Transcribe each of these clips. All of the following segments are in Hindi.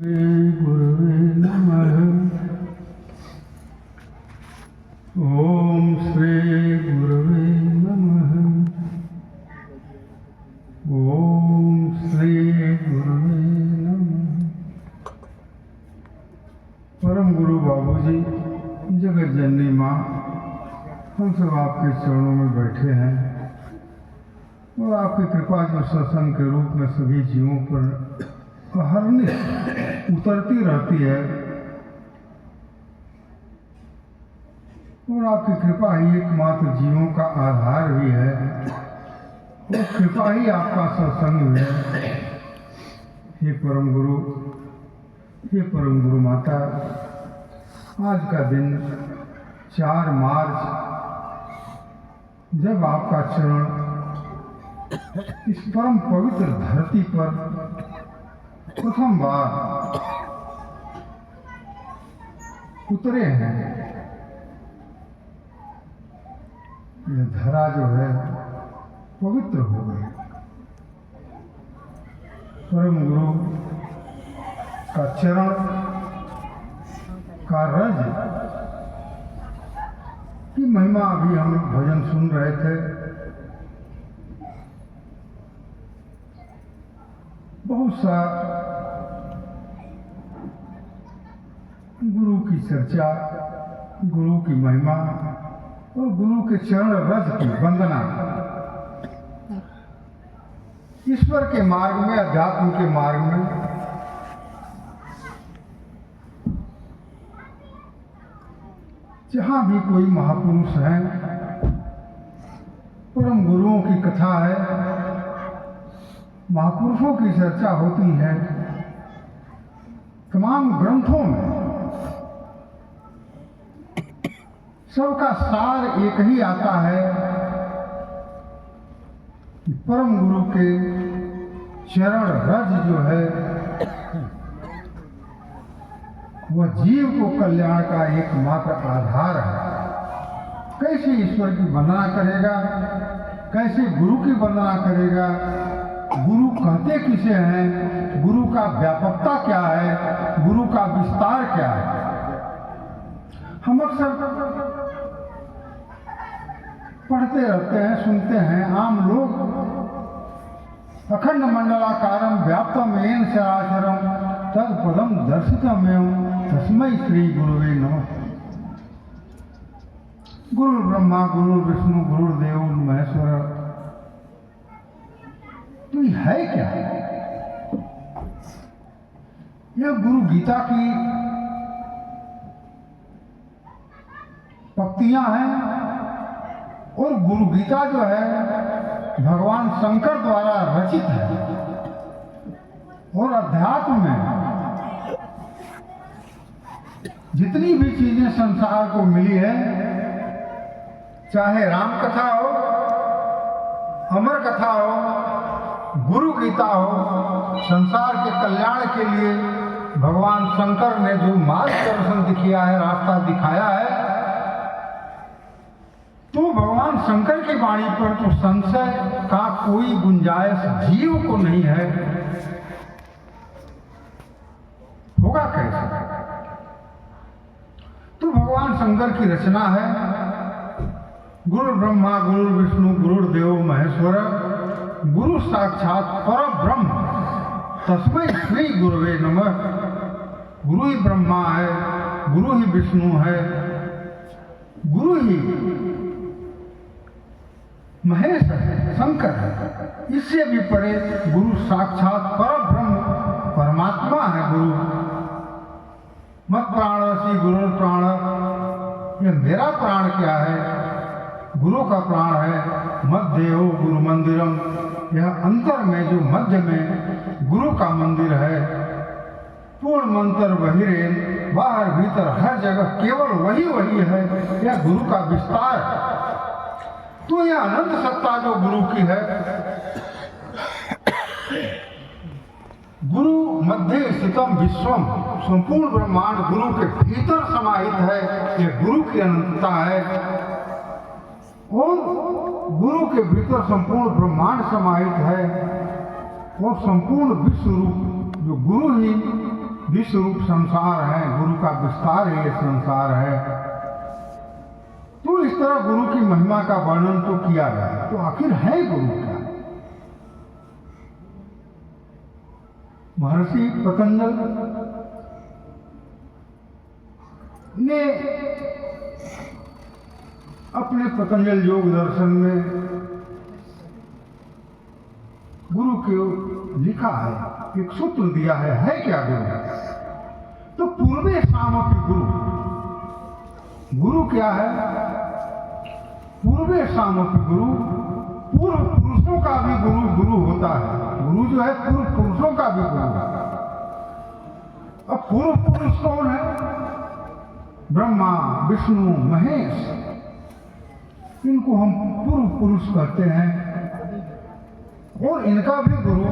श्री गुरुवे नमः। ओम श्री गुरुवे नमः। ओम श्री गुरुवे नमः। परम गुरु बाबूजी, जगत जननी माँ, हम सब आपके चरणों में बैठे हैं और आपकी कृपा जो सत्संग के रूप में सभी जीवों पर हरने उतरती रहती है और आपकी कृपा ही एकमात्र जीवों का आधार भी है और कृपा ही आपका सत्संग भी है। हे परम गुरु, हे परम गुरु माता, आज का दिन 4 मार्च, जब आपका चरण इस परम पवित्र धरती पर प्रथम बार उतरे हैं, यह धरा जो है पवित्र हो गई। परम गुरु का चरण का रज की महिमा अभी हम भजन सुन रहे थे। बहुत सा गुरु की चर्चा, गुरु की महिमा और गुरु के चरण रज की वंदना ईश्वर के मार्ग में, अध्यात्म के मार्ग में जहां भी कोई महापुरुष है, परम गुरुओं की कथा है, महापुरुषों की चर्चा होती है, तमाम ग्रंथों में सबका सार एक ही आता है कि परम गुरु के चरण रज जो है वह जीव को कल्याण का एकमात्र आधार है। कैसे ईश्वर की वंदना करेगा, कैसे गुरु की वंदना करेगा, गुरु कहते किसे हैं, गुरु का व्यापकता क्या है, गुरु का विस्तार क्या है। हम अक्सर पढ़ते रहते हैं, सुनते हैं, आम लोग अखंड मंडलाकारं व्याप्तम येन चराचरम तत्पदम दर्शितमेव तस्मै श्री गुरुवे नमः। गुरु ब्रह्मा, गुरु विष्णु, गुरुदेव महेश्वर, तो ये है क्या? यह गुरु गीता की पंक्तियां हैं और गुरु गीता जो है भगवान शंकर द्वारा रचित है और अध्यात्म में जितनी भी चीजें संसार को मिली है, चाहे राम कथा हो, अमर कथा हो, गुरु गीता हो, संसार के कल्याण के लिए भगवान शंकर ने जो मार्गदर्शन दिखाया है, रास्ता दिखाया है, तो भगवान शंकर की वाणी पर तो संशय का कोई गुंजाइश जीव को नहीं है। होगा कैसे? तो भगवान शंकर की रचना है, गुरु ब्रह्मा, गुरु विष्णु, गुरुदेव महेश्वर, गुरु साक्षात पर ब्रह्म तस्मै श्री गुरुवे नमः। गुरु ही ब्रह्मा है, गुरु ही विष्णु है, गुरु ही महेश है, शंकर है। इससे भी परे गुरु साक्षात पर ब्रह्म परमात्मा है। गुरु मत प्राणसी गुरु प्राण, यह मेरा प्राण क्या है? गुरु का प्राण है। मत देहो गुरु मंदिरम, यह अंतर में जो मध्य में गुरु का मंदिर है। पूर्ण मंत्र बहिरेन, बाहर भीतर हर जगह केवल वही है, यह गुरु का विस्तार है। तो यह अनंत सत्ता जो गुरु की है, गुरु मध्य स्थितम विश्वम, संपूर्ण ब्रह्मांड गुरु के भीतर समाहित है, यह गुरु की अनंतता है। और गुरु के भीतर संपूर्ण ब्रह्मांड समाहित है और संपूर्ण विश्व रूप जो गुरु ही विश्व रूप संसार है, गुरु का विस्तार ये संसार है। तो इस तरह गुरु की महिमा का वर्णन तो किया गया, तो आखिर है गुरु क्या? महर्षि पतंजल ने अपने पतंजल योग दर्शन में गुरु को लिखा है, एक सूत्र दिया है क्या गुरु? तो पूर्वे सामपि गुरु, गुरु क्या है? पूर्वे सामपि गुरु, पूर्व पुरुषों का भी गुरु गुरु होता है। गुरु जो है पूर्व पुरुषों का भी गुरु है। अब पूर्व पुरुष कौन है? ब्रह्मा, विष्णु, महेश, इनको हम पूर्व पुरुष कहते हैं। और इनका भी गुरु,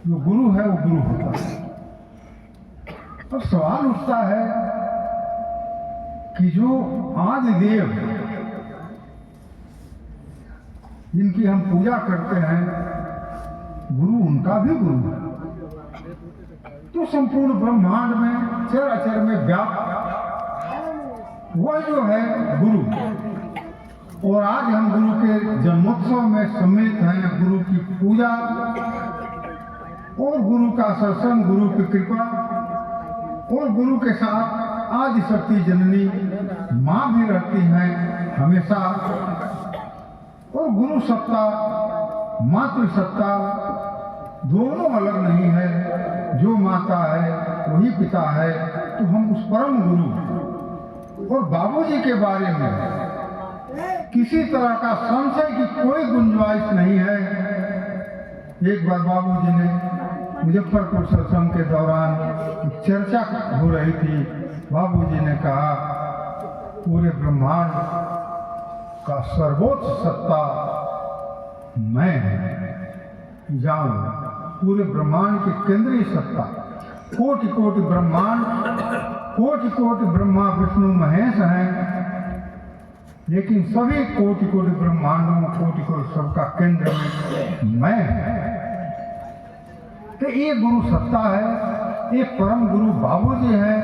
जो गुरु है वो गुरु होता है। तो सवाल उठता है कि जो आदिदेव जिनकी हम पूजा करते हैं, गुरु उनका भी गुरु है। तो संपूर्ण ब्रह्मांड में चराचर में व्याप्त वह जो है गुरु। और आज हम गुरु के जन्मोत्सव में सम्मिलित हैं। गुरु की पूजा और गुरु का सत्संग, गुरु की कृपा और गुरु के साथ आदि शक्ति जननी माँ भी रहती हैं हमेशा। और गुरु सत्ता, मातृ सत्ता दोनों अलग नहीं है। जो माता है वही पिता है। तो हम उस परम गुरु और बाबूजी के बारे में किसी तरह का संशय की कोई गुंजाइश नहीं है। एक बार बाबूजी ने मुजफ्फरपुर सत्संग के दौरान चर्चा हो रही थी। बाबूजी ने कहा, पूरे ब्रह्मांड का सर्वोच्च सत्ता मैं जाऊं, पूरे ब्रह्मांड की केंद्रीय सत्ता, कोटि कोटि ब्रह्मांड, कोटि कोटि ब्रह्मा विष्णु महेश हैं, लेकिन सभी कोटि कोटि ब्रह्मांडों, कोटि कोटि सबका केंद्र में मैं है। तो ये गुरु सत्ता है, एक परम गुरु बाबूजी है।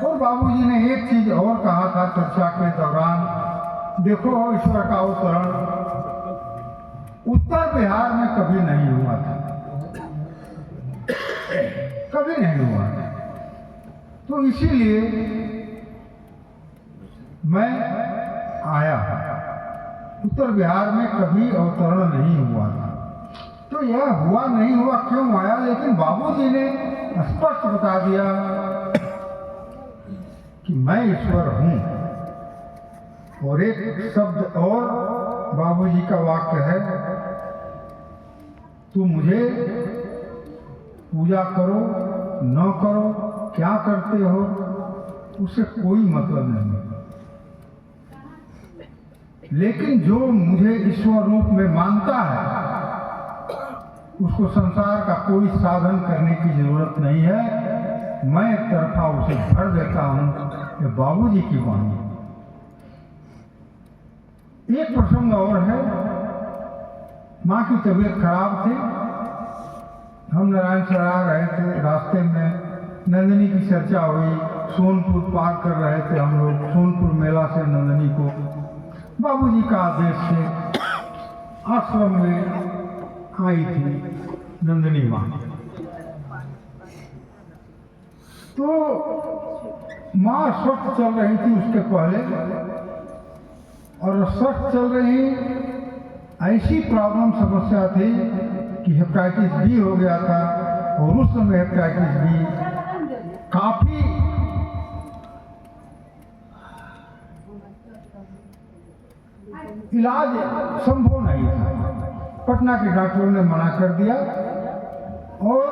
और बाबूजी ने एक चीज और कहा था चर्चा के दौरान, देखो ईश्वर का अवतरण उत्तर बिहार में कभी नहीं हुआ था, कभी नहीं हुआ था। तो इसीलिए मैं आया। उत्तर बिहार में कभी अवतरण नहीं हुआ था। तो यह हुआ नहीं हुआ क्यों आया? लेकिन बाबूजी ने स्पष्ट बता दिया कि मैं ईश्वर हूं। और एक शब्द और बाबूजी का वाक्य है, तुम मुझे पूजा करो न करो, क्या करते हो, उससे कोई मतलब नहीं। लेकिन जो मुझे ईश्वर रूप में मानता है, उसको संसार का कोई साधन करने की जरूरत नहीं है। मैं एक तरफा उसे भर देता हूं। ये बाबूजी की वाणी। एक प्रसंग और है। माँ की तबीयत खराब थी। हम नारायण सर आ रहे थे, रास्ते में नंदिनी की चर्चा हुई। सोनपुर पार कर रहे थे हम लोग। सोनपुर मेला से नंदिनी को बाबूजी का आदेश से आश्रम में आई थी नंदिनी माँ। तो माँ स्वस्थ चल रही थी उसके पहले, और स्वस्थ चल रही, ऐसी प्रॉब्लम समस्या थी कि हेपेटाइटिस बी हो गया था। और उस समय हेपेटाइटिस बी काफी इलाज संभव नहीं था। पटना के डॉक्टरों ने मना कर दिया। और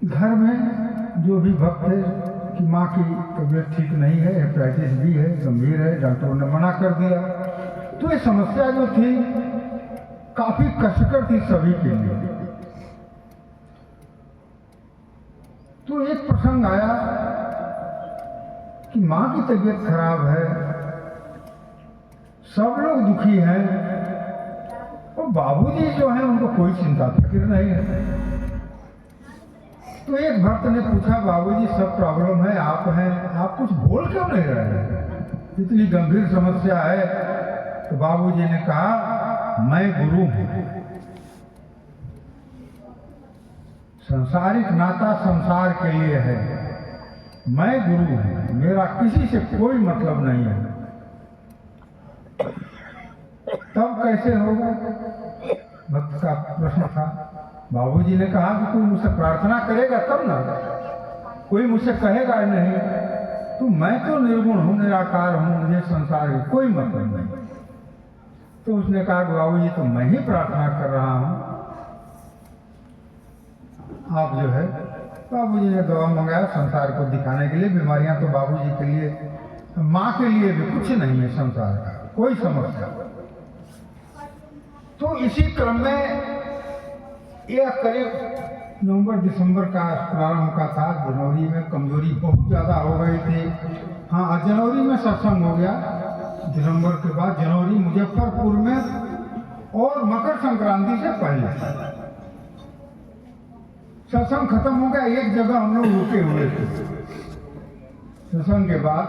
घर में जो भी भक्त थे कि माँ की तबीयत ठीक नहीं है, हेपेटाइटिस बी है, गंभीर है, डॉक्टरों ने मना कर दिया। तो ये समस्या जो थी काफी कष्टकर थी सभी के लिए। तो एक प्रसंग आया कि माँ की तबीयत खराब है, सब लोग दुखी हैं, और बाबूजी जो है उनको कोई चिंता फिक्र नहीं है। तो एक भक्त ने पूछा, बाबूजी सब प्रॉब्लम है, आप हैं, आप कुछ बोल क्यों नहीं रहे हैं, इतनी गंभीर समस्या है। तो बाबूजी ने कहा, मैं गुरु हूं, सांसारिक नाता संसार के लिए है, मैं गुरु हूं, मेरा किसी से कोई मतलब नहीं है। तब कैसे होगा, भक्त का प्रश्न था। बाबूजी ने कहा कि कोई मुझसे प्रार्थना करेगा तब ना, कोई मुझसे कहेगा नहीं, तो मैं तो निर्गुण हूं, निराकार हूं, मुझे संसार में कोई मतलब नहीं। तो उसने कहा कि बाबूजी तो मैं ही प्रार्थना कर रहा हूं, आप जो है। बाबूजी ने दवा मंगाया संसार को दिखाने के लिए। बीमारियां तो बाबूजी के लिए, माँ के लिए भी कुछ नहीं है संसार का, कोई समस्या। तो इसी क्रम में यह करीब नवंबर दिसंबर का प्रारंभ का था। जनवरी में कमजोरी बहुत ज़्यादा हो गई थी। हाँ, जनवरी में सत्संग हो गया, दिसंबर के बाद जनवरी मुजफ्फरपुर में और मकर संक्रांति से पहले सत्संग खत्म हो गया। एक जगह हम लोग रुके हुए थे। सत्संग के बाद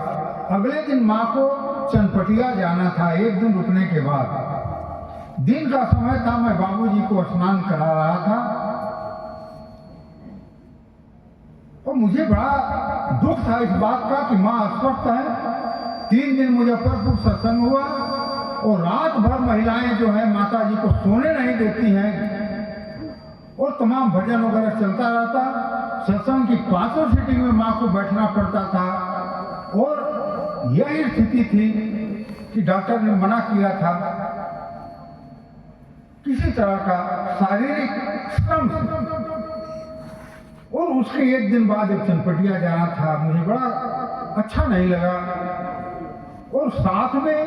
अगले दिन माँ को चनपटिया जाना था। एक दिन रुकने के बाद दिन का समय था, मैं बाबूजी को स्नान करा रहा था और मुझे बड़ा दुख था इस बात का कि माँ अस्वस्थ है। 3 दिन मुजफ्फरपुर सत्संग हुआ और रात भर महिलाएं जो है माता जी को सोने नहीं देती हैं और तमाम भजन वगैरह चलता रहता। सत्संग की 5 सीटिंग में माँ को बैठना पड़ता था और यही स्थिति थी कि डॉक्टर ने मना किया था किसी तरह का शारीरिक श्रम से। और उसके एक दिन बाद जब चनपटिया जाना था, मुझे बड़ा अच्छा नहीं लगा। और साथ में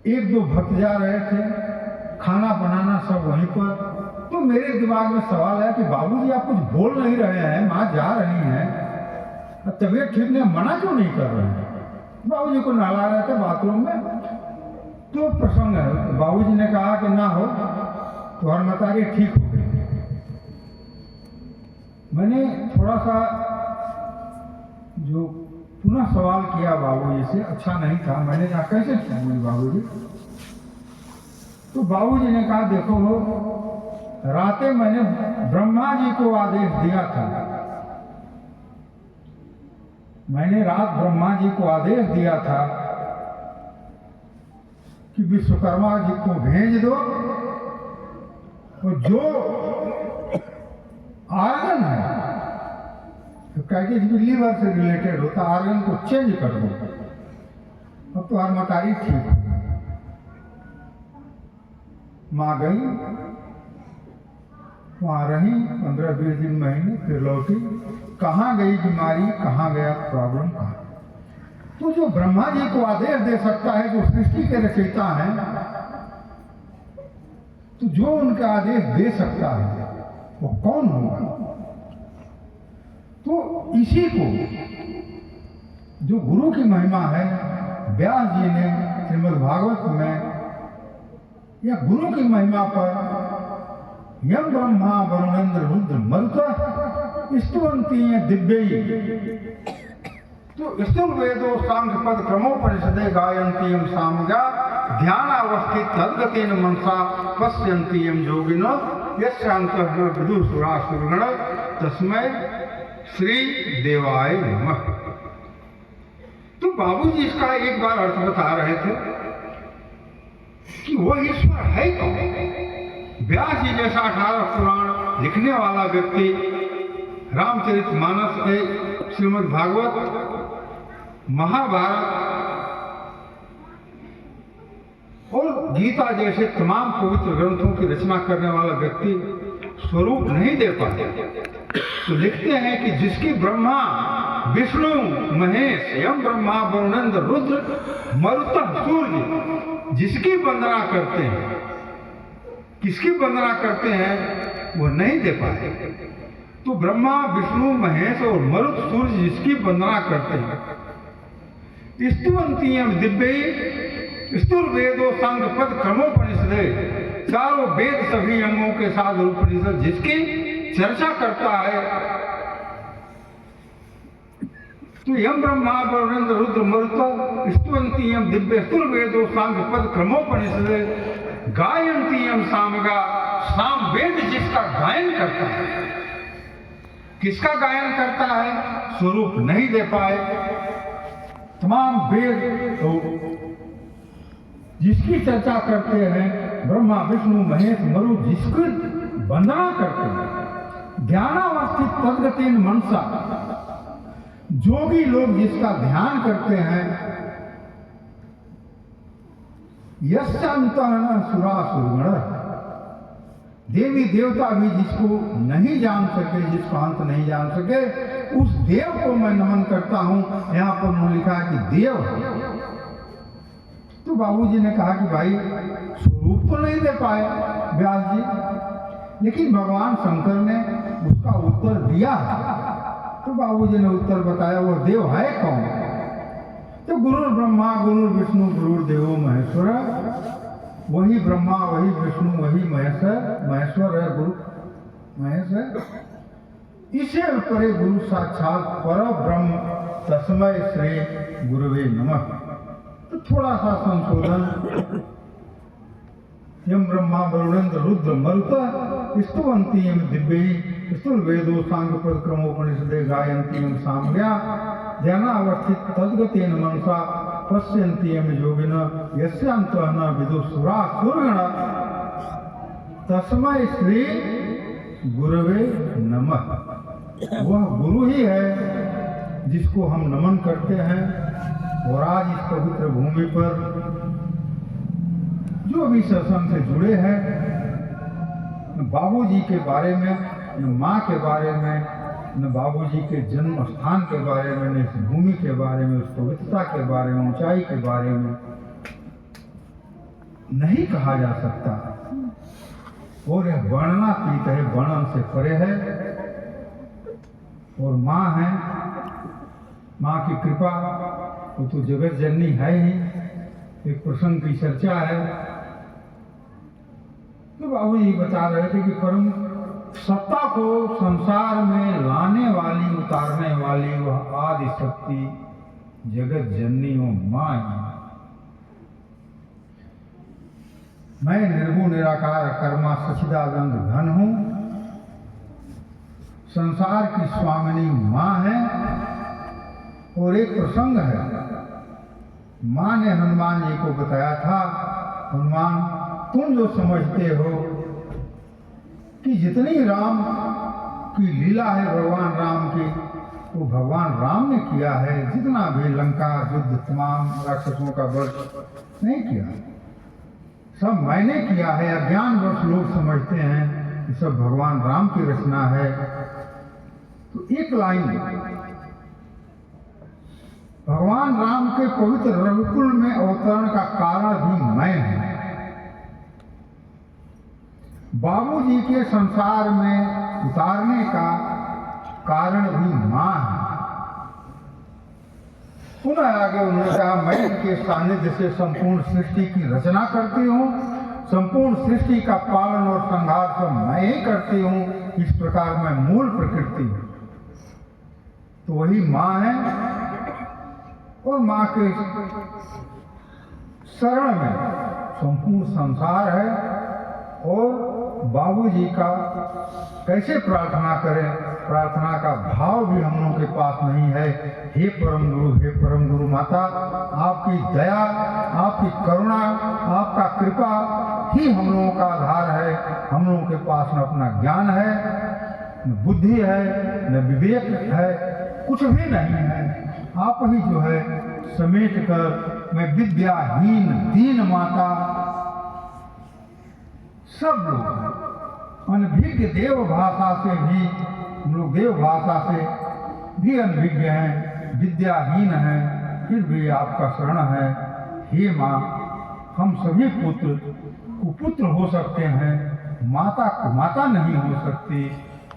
1-2 भक्त जा रहे थे, खाना बनाना सब वहीं पर। तो मेरे दिमाग में सवाल है कि बाबूजी आप कुछ बोल नहीं रहे हैं, माँ जा रही हैं, तबीयत ठीक नहीं, मना क्यों नहीं कर रहे हैं। बाबूजी को नहला रहे थे बाथरूम में। तो प्रसंग है, तो बाबूजी ने कहा कि ना हो, तुम्हारी माताजी ठीक हो गई। मैंने थोड़ा सा जो पुनः सवाल किया बाबूजी से, अच्छा नहीं था। मैंने कहा कैसे ठीक हुई बाबूजी। तो बाबूजी ने कहा देखो रातें मैंने ब्रह्मा जी को आदेश दिया था, मैंने रात ब्रह्मा जी को आदेश दिया था कि विश्वकर्मा जी को भेज दो और जो आर्गन है तो कहते लीवर से रिलेटेड होता, आर्गन को चेंज कर दो। अब तो हर मतारी ठीक हो। माँ गई, वहां रही 15-20 दिन, महीने, फिर लौटी। कहाँ गई बीमारी, कहाँ गया प्रॉब्लम, कहाँ। तो जो ब्रह्मा जी को आदेश दे सकता है, जो सृष्टि के रचयिता हैं, तो जो उनका आदेश दे सकता है वो कौन होगा। तो इसी को जो गुरु की महिमा है, व्यास जी ने श्रीमद् भागवत में या गुरु की महिमा पर यम ब्रह्मा वरुणेन्द्र रुद्र मरुत स्तुवन्ति दिव्यै। तो स्तुल वेदो सांख्य पद क्रमोपनिषदे गायन्ति यम सामगा ध्यानावस्थित तद्गतेन मनसा पश्यन्ति यम योगिनो यस्यांतः विदुषुरासुरगण तस्मै श्री देवाय नमः। तो बाबूजी इसका एक बार अर्थ बता रहे थे कि वो ईश्वर है कौन। व्यास जी जैसा 18 पुराण लिखने वाला व्यक्ति, रामचरितमानस के, श्रीमद् भागवत, महाभारत और गीता जैसे तमाम पवित्र ग्रंथों की रचना करने वाला व्यक्ति स्वरूप नहीं दे पाते। तो लिखते हैं कि जिसकी ब्रह्मा विष्णु महेश यम ब्रह्मा वरुणेन्द्र रुद्र मरुत सूर्य जिसकी वंदना करते हैं, किसकी वंदना करते हैं वो नहीं दे पाए। तो ब्रह्मा विष्णु महेश और मरुत सूर्य जिसकी वंदना करते हैं, स्तुवन्ति दिव्य स्तुर वेदो संग पद क्रमोपनिषदे, चारों वेद सभी अंगों के साथ उपनिषद जिसकी चर्चा करता है। तो यम ब्रह्मा वरुण रुद्र मरुत स्तुवंती यम दिव्य स्तुर वेदो संग पद क्रमोपनिषदे, गायंती यम सामगा, साम वेद जिसका गायन करता है। किसका गायन करता है? स्वरूप नहीं दे पाए तमाम वेद तो जिसकी चर्चा करते हैं, ब्रह्मा विष्णु महेश मरु जिसकी वंदना करते हैं। ध्यानावस्थित तद्गतेन मनसा, जोगी लोग जिसका ध्यान करते हैं। यस्यांतः सुरासुरगण, देवी देवता भी जिसको नहीं जान सके, जिसका अंत नहीं जान सके, उस देव को मैं नमन करता हूं। यहां पर उन्होंने लिखा है कि देव। तो बाबूजी ने कहा कि भाई स्वरूप तो नहीं दे पाए व्यास जी, लेकिन भगवान शंकर ने उसका उत्तर दिया। तो बाबूजी ने उत्तर बताया, वो देव है कौन? तो गुरु ब्रह्मा गुरु विष्णु गुरु देवो महेश्वर, वही ब्रह्मा वही विष्णु वही महेश्वर है, गुरु महेश है। इसे परे गुरु साक्षात पर ब्रह्म, तस्मै श्री गुरुवे नमः। तो थोड़ा सा संशोधन, यम ब्रह्मा वरुणेन्द्र रुद्र मरुत स्तुवंती यम दिव्यै स्तुर्वेदो सांग पद क्रमोपनिषदे, गायन्ति यम साम्या, ध्यानावस्थित तद्गतेन मनसा, पश्यन्ति यम योगिनः यस्यांतः न विदुषुरासुरगण, तस्मै श्री गुरुवे नमः। वह गुरु ही है जिसको हम नमन करते हैं। और आज इस पवित्र भूमि पर जो भी सत्संग से जुड़े हैं, न बाबूजी के बारे में, न माँ के बारे में, न बाबूजी के जन्म स्थान के बारे में, न इस भूमि के बारे में, उस पवित्रता के बारे में, ऊंचाई के बारे में नहीं कहा जा सकता। और यह वर्णनातीत है, वर्णन से परे है। और माँ है, माँ की कृपा, वो तो जगत जननी है ही। एक प्रसंग की चर्चा है, तो बाबू जी बता रहे थे कि परम सत्ता को संसार में लाने वाली, उतारने वाली वह आदि शक्ति जगत जननी वो माँ है। मैं निर्गुण निराकार कर्मा सच्चिदानंद घन हूं। संसार की स्वामिनी माँ है। और एक प्रसंग है, माँ ने हनुमान जी को बताया था, हनुमान तुम जो समझते हो कि जितनी राम की लीला है भगवान राम की, वो भगवान राम ने किया है। जितना भी लंका युद्ध तमाम राक्षसों का वध नहीं किया, सब मैंने किया है। अज्ञानवश लोग समझते हैं कि सब भगवान राम की रचना है। तो एक लाइन, भगवान राम के पवित्र रघुकुल में अवतरण का कारण भी मैं हूं। बाबूजी के संसार में उतारने का कारण भी माँ है। पुनः आगे उन्होंने कहा, मैं इनके सानिध्य से संपूर्ण सृष्टि की रचना करती हूँ। संपूर्ण सृष्टि का पालन और संहार सब मैं ही करती हूँ। इस प्रकार मैं मूल प्रकृति हूँ। तो वही माँ है। और माँ के शरण में संपूर्ण संसार है। और बाबूजी का कैसे प्रार्थना करें, प्रार्थना का भाव भी हम लोगों के पास नहीं है। हे परम गुरु, हे परम गुरु माता, आपकी दया, आपकी करुणा, आपका कृपा ही हम लोगों का आधार है। हम लोगों के पास न अपना ज्ञान है, न बुद्धि है, न विवेक है, कुछ भी नहीं है। आप ही जो है समेट कर, मैं विद्याहीन दीन माता, सब लोग अनभिज्ञ देव भाषा से भी, हम लोग देव भाषा से भी अनभिज्ञ हैं, विद्याहीन हैं, फिर भी आपका शरण है। हे माँ, हम सभी पुत्र कुपुत्र हो सकते हैं, माता कुमाता नहीं हो सकती।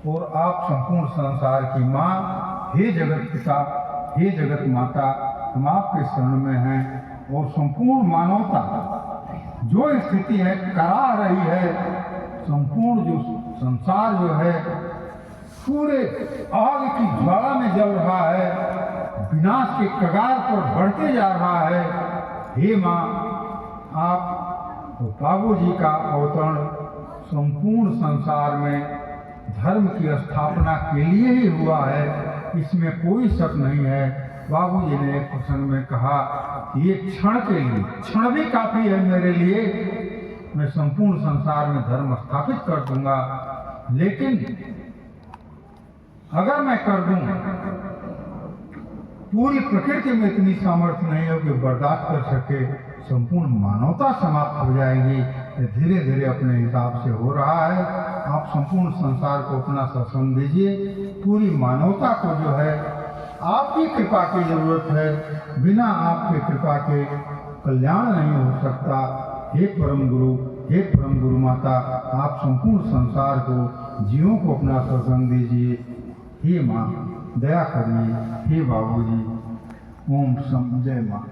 और आप संपूर्ण संसार की माँ, हे जगत पिता, हे जगत माता, हम आपके शरण में हैं। और संपूर्ण मानवता जो स्थिति है करा रही है, संपूर्ण जो संसार जो है पूरे आग की ज्वाला में जल रहा है, विनाश के कगार पर बढ़ते जा रहा है। हे माँ, आप बाबू जी का अवतरण संपूर्ण संसार में धर्म की स्थापना के लिए ही हुआ है, इसमें कोई शक नहीं है। बाबू जी ने एक प्रसंग में कहा कि एक क्षण के लिए, क्षण भी काफी है मेरे लिए, मैं संपूर्ण संसार में धर्म स्थापित कर दूंगा, लेकिन अगर मैं कर दूं, पूरी प्रकृति में इतनी सामर्थ्य नहीं है कि बर्दाश्त कर सके, संपूर्ण मानवता समाप्त हो जाएगी। ये धीरे धीरे अपने हिसाब से हो रहा है। आप संपूर्ण संसार को अपना सत्संग दीजिए, पूरी मानवता को जो है आपकी कृपा की जरूरत है, बिना आपकी कृपा के कल्याण नहीं हो सकता। हे परम गुरु, हे परम गुरु माता, आप संपूर्ण संसार को, जीवों को अपना सत्संग दीजिए। हे माँ, दया करिए। हे बाबूजी, ओम सम जय माँ।